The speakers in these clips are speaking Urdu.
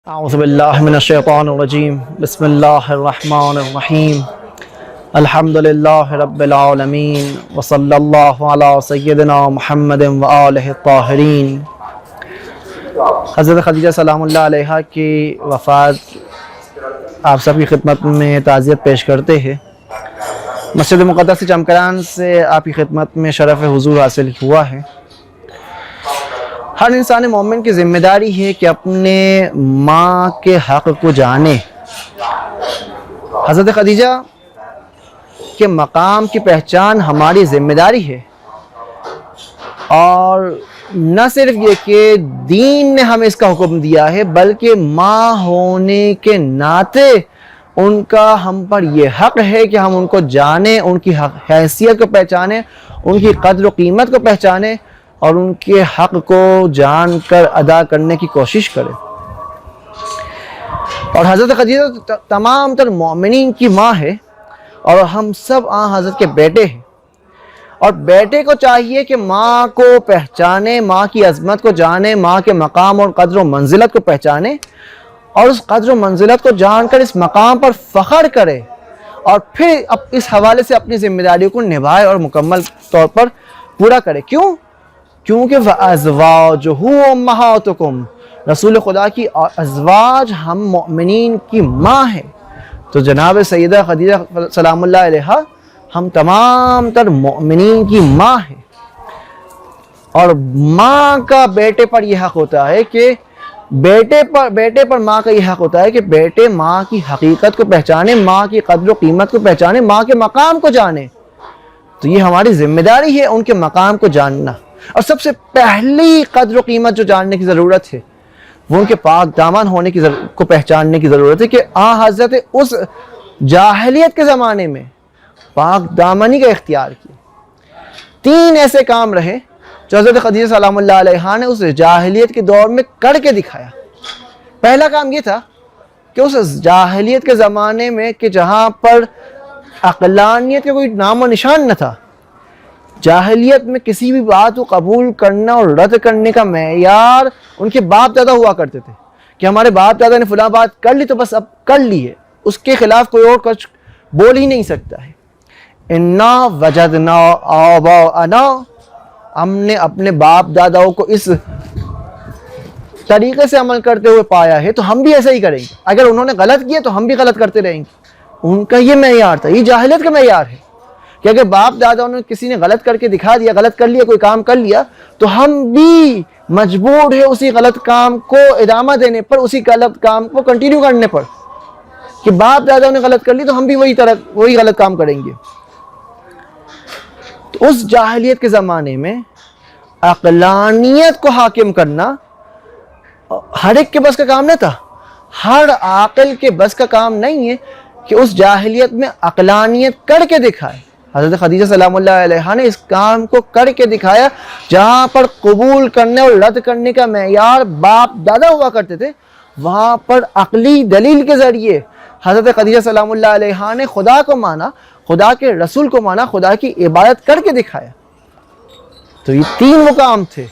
اعوذ باللہ من الشیطان الرجیم بسم اللہ الرحمن الرحیم الحمدللہ رب العالمین وصلی اللہ علی سیدنا محمد وآلہ الطاہرین۔ حضرت خدیجہ سلام اللہ علیہا کی وفات آپ سب کی خدمت میں تعزیت پیش کرتے ہیں۔ مسجد مقدس چمکران سے آپ کی خدمت میں شرف حضور حاصل ہوا ہے۔ ہر انسان مومن کی ذمہ داری ہے کہ اپنے ماں کے حق کو جانے۔ حضرت خدیجہ کے مقام کی پہچان ہماری ذمہ داری ہے، اور نہ صرف یہ کہ دین نے ہمیں اس کا حکم دیا ہے، بلکہ ماں ہونے کے ناطے ان کا ہم پر یہ حق ہے کہ ہم ان کو جانیں، ان کی حیثیت کو پہچانیں، ان کی قدر و قیمت کو پہچانیں اور ان کے حق کو جان کر ادا کرنے کی کوشش کریں۔ اور حضرت خدیجہ تمام تر مومنین کی ماں ہے، اور ہم سب حضرت کے بیٹے ہیں، اور بیٹے کو چاہیے کہ ماں کو پہچانے، ماں کی عظمت کو جانے، ماں کے مقام اور قدر و منزلت کو پہچانے، اور اس قدر و منزلت کو جان کر اس مقام پر فخر کرے، اور پھر اس حوالے سے اپنی ذمہ داریوں کو نبھائے اور مکمل طور پر پورا کرے۔ کیونکہ وَأَزْوَاجُهُ أُمَّهَاتُكُمْ، رسول خدا کی ازواج ہم مؤمنین کی ماں ہیں۔ تو جناب سیدہ خدیجہ سلام اللہ علیہا ہم تمام تر مؤمنین کی ماں ہیں، اور ماں کا بیٹے پر یہ حق ہوتا ہے کہ بیٹے پر ماں کا یہ حق ہوتا ہے کہ بیٹے ماں کی حقیقت کو پہچانے، ماں کی قدر و قیمت کو پہچانے، ماں کے مقام کو جانے۔ تو یہ ہماری ذمہ داری ہے ان کے مقام کو جاننا، اور سب سے پہلی قدر و قیمت جو جاننے کی ضرورت ہے وہ ان کے پاک دامن ہونے کو پہچاننے کی ضرورت ہے، کہ حضرت اس جاہلیت کے زمانے میں پاک دامنی کا اختیار کیا۔ 3 ایسے کام رہے جو حضرت خدیجہ سلام اللہ علیہا نے اس جاہلیت کے دور میں کر کے دکھایا۔ پہلا کام یہ تھا کہ اس جاہلیت کے زمانے میں کہ جہاں پر عقلانیت کا کوئی نام و نشان نہ تھا، جاہلیت میں کسی بھی بات کو قبول کرنا اور رد کرنے کا معیار ان کے باپ دادا ہوا کرتے تھے، کہ ہمارے باپ دادا نے فلاں بات کر لی تو بس اب کر لی ہے، اس کے خلاف کوئی اور کچھ بول ہی نہیں سکتا ہے۔ اِنَّا وَجَدْنَا آبَاءَنَا، ہم نے اپنے باپ داداؤں کو اس طریقے سے عمل کرتے ہوئے پایا ہے تو ہم بھی ایسا ہی کریں گے۔ اگر انہوں نے غلط کیا تو ہم بھی غلط کرتے رہیں گے۔ ان کا یہ معیار تھا، یہ جاہلیت کا معیار ہے کہ اگر باپ دادا نے کسی نے غلط کر کے دکھا دیا، غلط کر لیا، کوئی کام کر لیا، تو ہم بھی مجبور ہے اسی غلط کام کو ادامہ دینے پر، اسی غلط کام کو کنٹینیو کرنے پر، کہ باپ دادا نے غلط کر لی تو ہم بھی وہی غلط کام کریں گے۔ تو اس جاہلیت کے زمانے میں عقلانیت کو حاکم کرنا ہر ایک کے بس کا کام نہ تھا، ہر عاقل کے بس کا کام نہیں ہے کہ اس جاہلیت میں عقلانیت کر کے دکھائے۔ حضرت خدیجہ سلام اللہ علیہا نے اس کام کو کر کے دکھایا، جہاں پر قبول کرنے اور رد کرنے کا معیار باپ دادا ہوا کرتے تھے، وہاں پر عقلی دلیل کے ذریعے حضرت خدیجہ سلام اللہ علیہا نے خدا کو مانا، خدا کے رسول کو مانا، خدا کی عبادت کر کے دکھایا۔ تو یہ 3 مقام تھے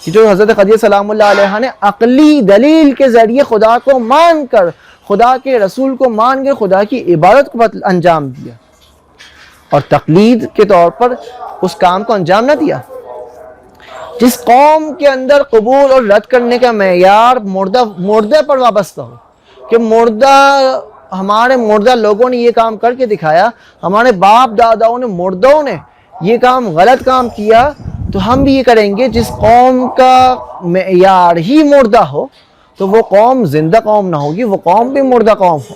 کہ جو حضرت خدیجہ سلام اللہ علیہا نے عقلی دلیل کے ذریعے خدا کو مان کر، خدا کے رسول کو مان کر خدا کی عبادت کو انجام دیا، اور تقلید کے طور پر اس کام کو انجام نہ دیا۔ جس قوم کے اندر قبول اور رد کرنے کا معیار مردے پر وابستہ ہو، کہ ہمارے مردہ لوگوں نے یہ کام کر کے دکھایا، ہمارے باپ داداؤں نے، مردوں نے یہ کام غلط کام کیا، تو ہم بھی یہ کریں گے۔ جس قوم کا معیار ہی مردہ ہو تو وہ قوم زندہ قوم نہ ہوگی، وہ قوم بھی مردہ قوم ہو۔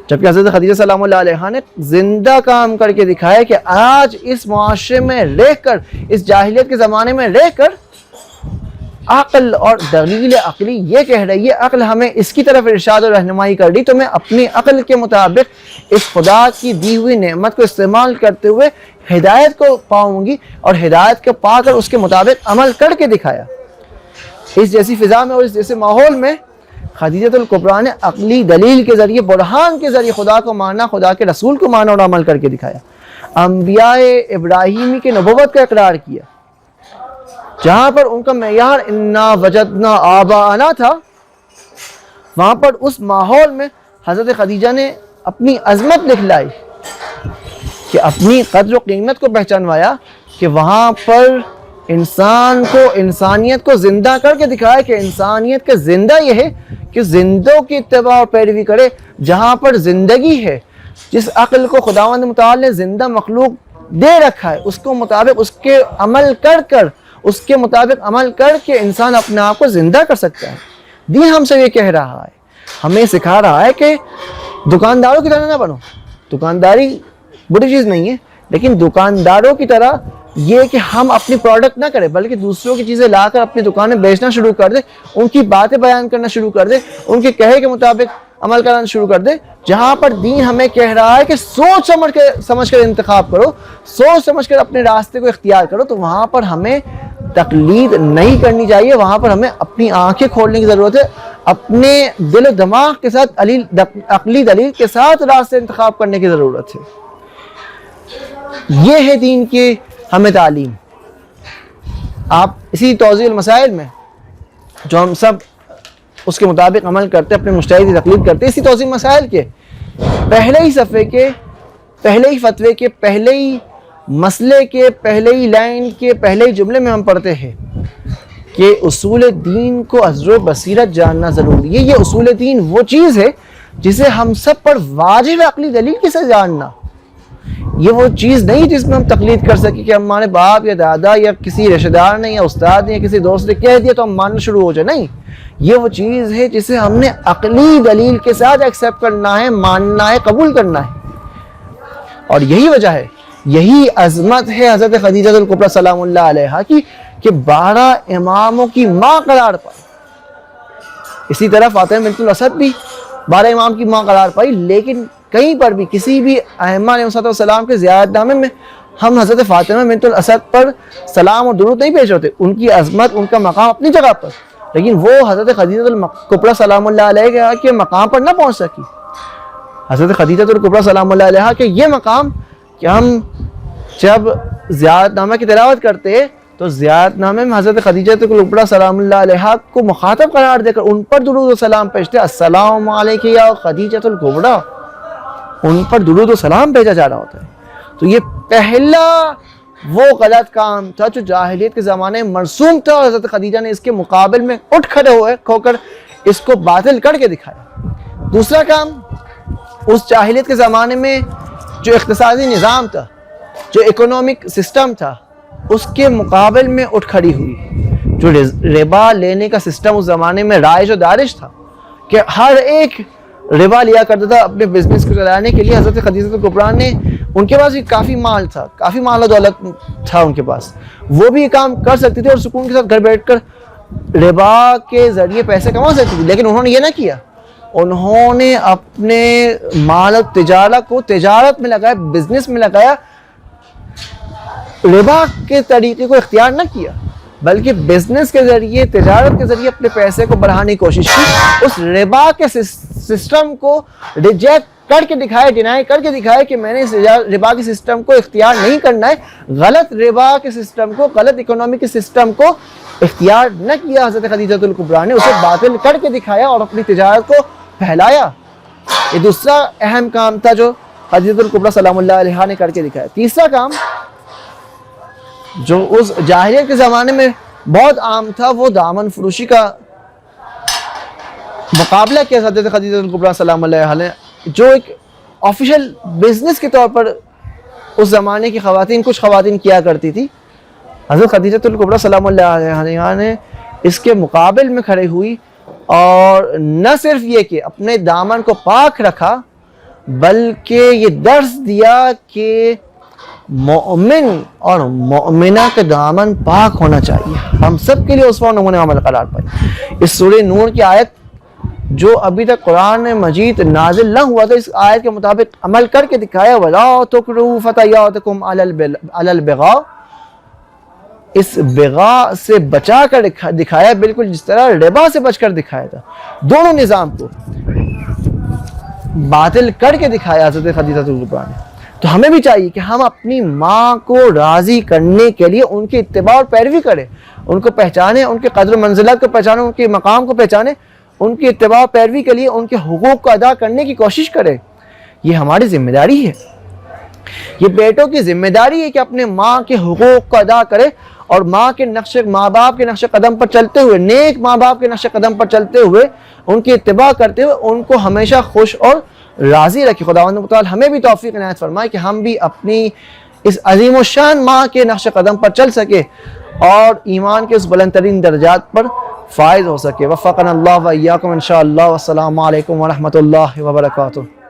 جبکہ حضرت خدیجہ سلام اللہ علیہا نے زندہ کام کر کے دکھایا کہ آج اس معاشرے میں رہ کر، اس جاہلیت کے زمانے میں رہ کر، عقل اور دلیل عقلی یہ کہہ رہی ہے، عقل ہمیں اس کی طرف ارشاد اور رہنمائی کر رہی، تو میں اپنی عقل کے مطابق اس خدا کی دی ہوئی نعمت کو استعمال کرتے ہوئے ہدایت کو پاؤں گی، اور ہدایت کو پا کر اس کے مطابق عمل کر کے دکھایا۔ اس جیسی فضا میں اور اس جیسے ماحول میں خدیجہ الکبریٰ نے عقلی دلیل کے ذریعے، برہان کے ذریعے خدا کو مانا، خدا کے رسول کو مانا اور عمل کر کے دکھایا۔ انبیاء ابراہیمی کی نبوت کا اقرار کیا، جہاں پر ان کا معیار اِنَّا وَجَدْنَا آبَاءَنَا تھا، وہاں پر اس ماحول میں حضرت خدیجہ نے اپنی عظمت دکھلائی کہ اپنی قدر و قیمت کو پہچانوایا کہ وہاں پر انسان کو انسانیت کو زندہ کر کے دکھایا کہ انسانیت کا زندہ یہ ہے کہ زندوں کی اتباع اور پیروی کرے. جہاں پر زندگی ہے، جس عقل کو خداوند متعال نے زندہ مخلوق دے رکھا ہے، اس کو مطابق اس کے عمل اس کے مطابق عمل کر کے انسان اپنے آپ کو زندہ کر سکتا ہے. دین ہم سے یہ کہہ رہا ہے، ہمیں سکھا رہا ہے کہ دکانداروں کی طرح نہ بنو. دکانداری بری چیز نہیں ہے، لیکن دکانداروں کی طرح یہ کہ ہم اپنی پروڈکٹ نہ کریں، بلکہ دوسروں کی چیزیں لا کر اپنی دکانیں بیچنا شروع کر دیں، ان کی باتیں بیان کرنا شروع کر دیں، ان کے کہے کے مطابق عمل کرنا شروع کر دیں. جہاں پر دین ہمیں کہہ رہا ہے کہ سوچ سمجھ کر انتخاب کرو، سوچ سمجھ کر اپنے راستے کو اختیار کرو، تو وہاں پر ہمیں تقلید نہیں کرنی چاہیے. وہاں پر ہمیں اپنی آنکھیں کھولنے کی ضرورت ہے، اپنے دل و دماغ کے ساتھ عقلی دلیل کے ساتھ راستے انتخاب کرنے کی ضرورت ہے. یہ ہے دین کی ہمیں تعلیم. آپ اسی توضیح المسائل میں جو ہم سب اس کے مطابق عمل کرتے، اپنے مجتہد کی تقلید کرتے، اسی توضیح مسائل کے پہلے ہی صفحے کے پہلے ہی فتوے کے پہلے ہی مسئلے کے پہلے ہی لائن کے پہلے ہی جملے میں ہم پڑھتے ہیں کہ اصول دین کو ازر و بصیرت جاننا ضروری ہے. یہ اصول دین وہ چیز ہے جسے ہم سب پر واجب عقلی دلیل کے ساتھ جاننا. یہ وہ چیز نہیں جس میں ہم تقلید کر سکیں کہ ہمارے باپ یا دادا یا کسی رشتہ دار نے یا استاد نے یا کسی دوست نے کہہ دیا تو ہم ماننا شروع ہو جائے. نہیں، یہ وہ چیز ہے جسے ہم نے عقلی دلیل کے ساتھ ایکسیپٹ کرنا ہے، ماننا ہے، قبول کرنا ہے. اور یہی وجہ ہے، یہی عظمت ہے حضرت خدیجہ الکبریٰ سلام اللہ علیہا کی کہ 12 اماموں کی ماں قرار پائی. اسی طرح فاطمہ بنت الاسد بھی 12 امام کی ماں قرار پائی. لیکن کہیں پر بھی کسی بھی ائمہ علیہ السلام کے زیارت نامے میں ہم حضرت فاطمہ بنت الاسد پر سلام اور درود نہیں پیش ہوتے. ان کی عظمت، ان کا مقام اپنی جگہ پر، لیکن وہ حضرت خدیجہ الکبریٰ سلام اللہ علیہ کے مقام پر نہ پہنچ سکی. حضرت خدیجہ الکبریٰ سلام اللہ علیہ کے یہ مقام کہ ہم جب زیارت نامہ کی تلاوت کرتے تو زیارت نامے میں حضرت خدیجہ الکبریٰ سلام اللہ علیہ کو مخاطب قرار دے کر ان پر درود و سلام پیشتے. السلام علیکم یا خدیجہ الکبریٰ، ان پر درود و سلام بھیجا جا رہا ہوتا ہے. تو یہ پہلا وہ غلط کام تھا جو جاہلیت کے زمانے میں مرسوم تھا، اور حضرت خدیجہ نے اس کے مقابل میں اٹھ کھڑے ہو کر اس کو باطل کر کے دکھایا. دوسرا کام، اس جاہلیت کے زمانے میں جو اقتصادی نظام تھا، جو اکنامک سسٹم تھا، اس کے مقابل میں اٹھ کھڑی ہوئی. جو ربا لینے کا سسٹم اس زمانے میں رائج و دارش تھا کہ ہر ایک ربا لیا کرتا تھا اپنے بزنس کو چلانے کے لیے. حضرت خدیجہ الکبریٰ نے، ان کے پاس بھی کافی مال تھا، کافی مال و دولت تھا ان کے پاس، وہ بھی یہ کام کر سکتی تھی اور سکون کے ساتھ گھر بیٹھ کر ربا کے ذریعے پیسے کما سکتی تھی. لیکن انہوں نے یہ نہ کیا. انہوں نے اپنے مال و تجارت کو تجارت میں لگایا، بزنس میں لگایا. ربا کے طریقے کو اختیار نہ کیا، بلکہ بزنس کے ذریعے، تجارت کے ذریعے اپنے پیسے کو بڑھانے کی کوشش کی. اس ربا کے سسٹم کو ریجیکٹ کر کے دکھایا، ڈینائی کر کے دکھایا کہ میں نے اس ربا کے سسٹم کو اختیار نہیں کرنا ہے. غلط ربا کے سسٹم کو، غلط اکنامی کے سسٹم کو اختیار نہ کیا. حضرت خدیجہ الکبریٰ نے اسے باطل کر کے دکھایا اور اپنی تجارت کو پھیلایا. یہ دوسرا اہم کام تھا جو خدیجہ الکبریٰ سلام اللہ علیہا نے کر کے دکھایا. تیسرا کام جو اس جاہلیت کے زمانے میں بہت عام تھا، وہ دامن فروشی کا مقابلہ کیا حضرت خدیجہ الکبریٰ سلام اللہ علیہا نے، جو ایک آفیشیل بزنس کے طور پر اس زمانے کی خواتین، کچھ خواتین کیا کرتی تھی. حضرت خدیجہ الکبریٰ سلام اللہ علیہا نے اس کے مقابل میں کھڑے ہوئی اور نہ صرف یہ کہ اپنے دامن کو پاک رکھا، بلکہ یہ درس دیا کہ مومن اور مومنہ کا دامن پاک ہونا چاہیے. ہم سب کے لیے اسوہ و نمونہ عمل قرار پائی. اس سورہ نور کی آیت جو ابھی تک قرآن مجید نازل نہ ہوا تھا، اس آیت کے مطابق عمل کر کے دکھایا. وَلَا تُكْرِهُ فَتَيَاتِكُمْ عَلَى الْبِغَاءِ، اس بغا سے بچا کر دکھایا، بالکل جس طرح ربا سے بچ کر دکھایا تھا. دونوں نظام کو باطل کر کے دکھایا حضرت خدیجہ الکبریٰ نے. تو ہمیں بھی چاہیے کہ ہم اپنی ماں کو راضی کرنے کے لیے ان کی اتباع اور پیروی کریں، ان کو پہچانیں، ان کے قدر و منزلت کو پہچانیں، ان کے مقام کو پہچانیں، ان کی اتباع پیروی کے لیے ان کے حقوق کو ادا کرنے کی کوشش کرے. یہ ہماری ذمہ داری ہے. یہ بیٹوں کی ذمہ داری ہے کہ اپنے ماں کے حقوق کو ادا کرے اور ماں باپ کے نقش قدم پر چلتے ہوئے، نیک ماں باپ کے نقش قدم پر چلتے ہوئے، ان کی اتباع کرتے ہوئے ان کو ہمیشہ خوش اور راضی رکھے. خداوند متعال ہمیں بھی توفیق عنایت فرمائے کہ ہم بھی اپنی اس عظیم الشان ماں کے نقش قدم پر چل سکے اور ایمان کے اس بلند ترین درجات پر فائز ہو سکے. وفقنا اللہ و ایاکم انشاءاللہ. والسلام علیکم ورحمۃ اللہ وبرکاتہ.